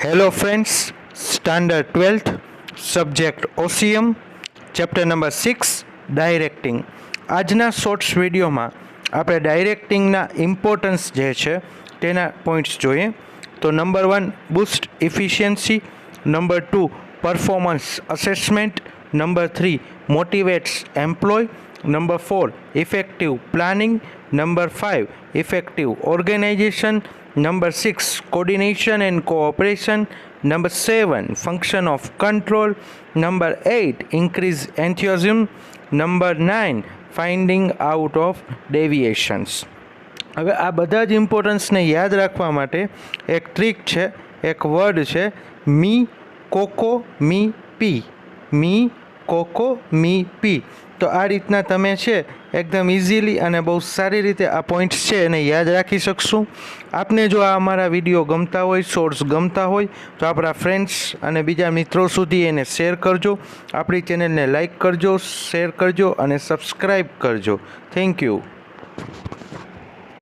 Hello friends, Standard 12th, Subject OCM, Chapter number 6, Directing. આજના shorts વિડીયોમાં આપણે ડાયરેક્ટિંગના importance જે છે તેના પોઈન્ટ્સ જોઈએ. તો number 1 boost efficiency, number 2 performance assessment, number 3 motivates employee, number 4 effective planning, number 5 effective organisation, number 6 coordination and cooperation, number 7 function of control, number 8 increase enthusiasm, number 9 finding out of deviations. હવે આ બધા જ ઇમ્પોર્ટન્સને યાદ રાખવા માટે એક trick છે, એક વર્ડ છે મી કોકો મી પી, મી કોકો મી પી. તો આ રીતના તમે છે એકદમ ઇઝીલી અને બહુ સારી રીતે આ પોઈન્ટ્સ છે એને યાદ રાખી શકશું. આપને જો આ અમારા વિડીયો ગમતા હોય, શોર્ટ્સ ગમતા હોય તો આપણા ફ્રેન્ડ્સ અને બીજા મિત્રો સુધી એને શેર કરજો. આપણી ચેનલને લાઈક કરજો, શેર કરજો અને સબસ્ક્રાઈબ કરજો. Thank you.